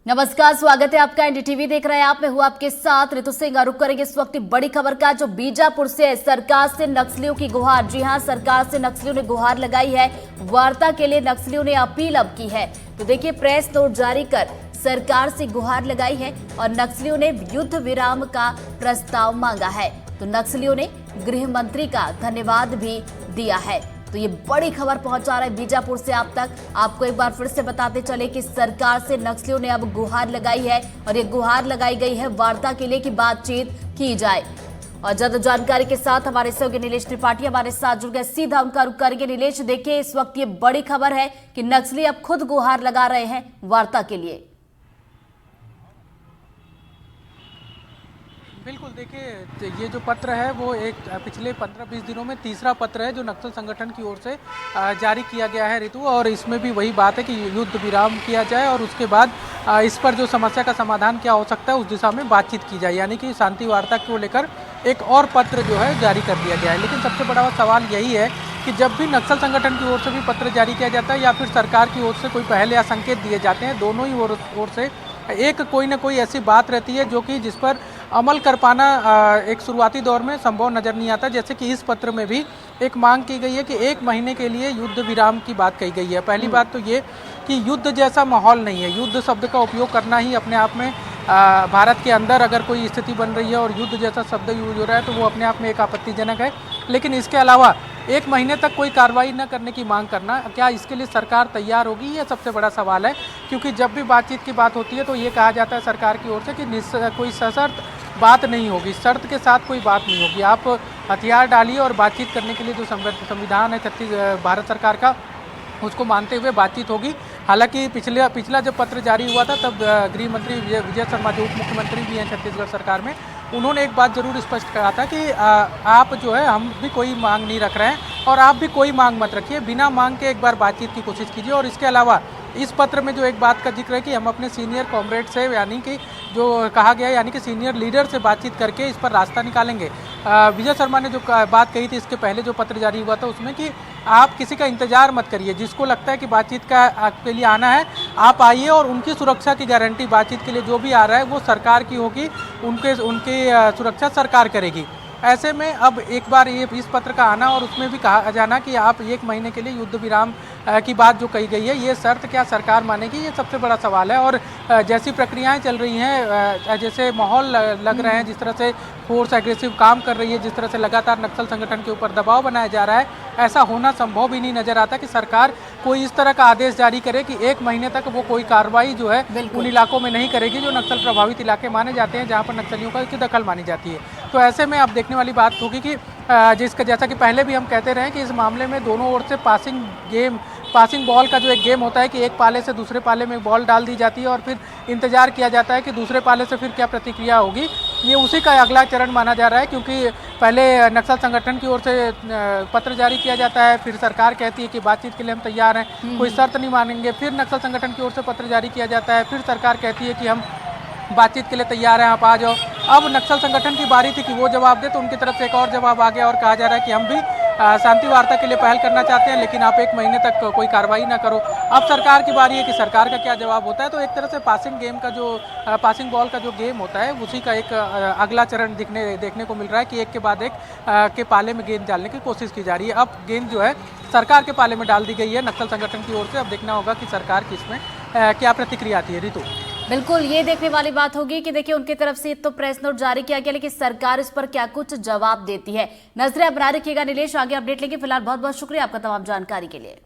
नमस्कार, स्वागत है आपका। एनडीटीवी देख रहे हैं आप। मैं हूं आपके साथ ऋतु सिंह। रुक करेंगे इस वक्त की बड़ी खबर का, जो बीजापुर से है। सरकार से नक्सलियों की गुहार। जी हां, सरकार से नक्सलियों ने गुहार लगाई है। वार्ता के लिए नक्सलियों ने अपील अब की है। तो देखिए, प्रेस नोट जारी कर सरकार से गुहार लगाई है और नक्सलियों ने युद्ध विराम का प्रस्ताव मांगा है। तो नक्सलियों ने गृह मंत्री का धन्यवाद भी दिया है। तो ये बड़ी खबर पहुंचा रहा है बीजापुर से आप तक। आपको एक बार फिर से बताते चले कि सरकार से नक्सलियों ने अब गुहार लगाई है और ये गुहार लगाई गई है वार्ता के लिए कि बातचीत की जाए। और ज्यादा जानकारी के साथ हमारे सहयोगी नीलेश त्रिपाठी हमारे साथ जुड़ गए। सीधा उनका रुख करेंगे। नीलेश, देखिए, इस वक्त ये बड़ी खबर है कि नक्सली अब खुद गुहार लगा रहे हैं वार्ता के लिए। बिल्कुल, देखिए, ये जो पत्र है वो एक पिछले 15-20 दिनों में तीसरा पत्र है जो नक्सल संगठन की ओर से जारी किया गया है ऋतु। और इसमें भी वही बात है कि युद्ध विराम किया जाए और उसके बाद इस पर जो समस्या का समाधान क्या हो सकता है उस दिशा में बातचीत की जाए, यानी कि शांति वार्ता को लेकर एक और पत्र जो है जारी कर दिया गया है। लेकिन सबसे बड़ा सवाल यही है कि जब भी नक्सल संगठन की ओर से भी पत्र जारी किया जाता है या फिर सरकार की ओर से कोई पहल या संकेत दिए जाते हैं, दोनों ही ओर से एक कोई ना कोई ऐसी बात रहती है जो कि जिस पर अमल कर पाना एक शुरुआती दौर में संभव नज़र नहीं आता। जैसे कि इस पत्र में भी एक मांग की गई है कि 1 महीने के लिए युद्ध विराम की बात कही गई है। पहली बात तो ये कि युद्ध जैसा माहौल नहीं है। युद्ध शब्द का उपयोग करना ही अपने आप में भारत के अंदर अगर कोई स्थिति बन रही है और युद्ध जैसा शब्द यूज हो रहा है तो वो अपने आप में एक आपत्तिजनक है। लेकिन इसके अलावा 1 महीने तक कोई कार्रवाई न करने की मांग करना, क्या इसके लिए सरकार तैयार होगी, ये सबसे बड़ा सवाल है। क्योंकि जब भी बातचीत की बात होती है तो ये कहा जाता है सरकार की ओर से कि कोई सशर्त बात नहीं होगी, शर्त के साथ कोई बात नहीं होगी। आप हथियार डालिए और बातचीत करने के लिए जो संविधान है भारत सरकार का, उसको मानते हुए बातचीत होगी। हालांकि पिछला जब पत्र जारी हुआ था तब गृह मंत्री विजय शर्मा जो उप मुख्यमंत्री भी हैं छत्तीसगढ़ सरकार में, उन्होंने एक बात जरूर स्पष्ट कहा था कि आप जो है, हम भी कोई मांग नहीं रख रहे हैं और आप भी कोई मांग मत रखिए, बिना मांग के एक बार बातचीत की कोशिश कीजिए। और इसके अलावा इस पत्र में जो एक बात का जिक्र है कि हम अपने सीनियर कॉमरेड से, यानी कि जो कहा गया है, यानी कि सीनियर लीडर से बातचीत करके इस पर रास्ता निकालेंगे। विजय शर्मा ने जो बात कही थी इसके पहले जो पत्र जारी हुआ था उसमें कि आप किसी का इंतजार मत करिए, जिसको लगता है कि बातचीत के लिए आना है आप आइए और उनकी सुरक्षा की गारंटी बातचीत के लिए जो भी आ रहा है वो सरकार की होगी, उनकी सुरक्षा सरकार करेगी। ऐसे में अब एक बार ये इस पत्र का आना और उसमें भी कहा जाना कि आप 1 महीने के लिए युद्ध विराम की बात जो कही गई है, ये शर्त क्या सरकार मानेगी, ये सबसे बड़ा सवाल है। और जैसी प्रक्रियाएं चल रही हैं, जैसे माहौल लग रहे हैं, जिस तरह से फोर्स एग्रेसिव काम कर रही है, जिस तरह से लगातार नक्सल संगठन के ऊपर दबाव बनाया जा रहा है, ऐसा होना संभव भी नहीं नजर आता कि सरकार कोई इस तरह का आदेश जारी करे कि 1 महीने तक वो कोई कार्रवाई जो है उन इलाकों में नहीं करेगी जो नक्सल प्रभावित इलाके माने जाते हैं, जहाँ पर नक्सलियों की दखल मानी जाती है। तो ऐसे में अब देखने वाली बात होगी कि जैसा कि पहले भी हम कहते रहे कि इस मामले में दोनों ओर से पासिंग बॉल का जो एक गेम होता है कि एक पाले से दूसरे पाले में बॉल डाल दी जाती है और फिर इंतजार किया जाता है कि दूसरे पाले से फिर क्या प्रतिक्रिया होगी। ये उसी का अगला चरण माना जा रहा है, क्योंकि पहले नक्सल संगठन की ओर से पत्र जारी किया जाता है, फिर सरकार कहती है कि बातचीत के लिए हम तैयार हैं, कोई शर्त नहीं मानेंगे, फिर नक्सल संगठन की ओर से पत्र जारी किया जाता है, फिर सरकार कहती है कि हम बातचीत के लिए तैयार हैं, आप आ जाओ। अब नक्सल संगठन की बारी थी कि वो जवाब दे, तो उनकी तरफ से एक और जवाब आ गया और कहा जा रहा है कि हम भी शांति वार्ता के लिए पहल करना चाहते हैं, लेकिन आप 1 महीने तक कोई कार्रवाई ना करो। अब सरकार की बारी है कि सरकार का क्या जवाब होता है। तो एक तरह से पासिंग बॉल का जो गेम होता है उसी का एक अगला चरण देखने को मिल रहा है कि एक के बाद एक के पाले में गेंद डालने की कोशिश की जा रही है। अब गेंद जो है सरकार के पाले में डाल दी गई है नक्सल संगठन की ओर से। अब देखना होगा कि सरकार की इसमें क्या प्रतिक्रिया आती है। ऋतु, बिल्कुल, ये देखने वाली बात होगी कि देखिए, उनकी तरफ से तो प्रेस नोट जारी किया गया, लेकिन सरकार इस पर क्या कुछ जवाब देती है। नजरें अब बना रखिएगा नीलेश, आगे अपडेट लेंगे। फिलहाल बहुत बहुत शुक्रिया आपका तमाम जानकारी के लिए।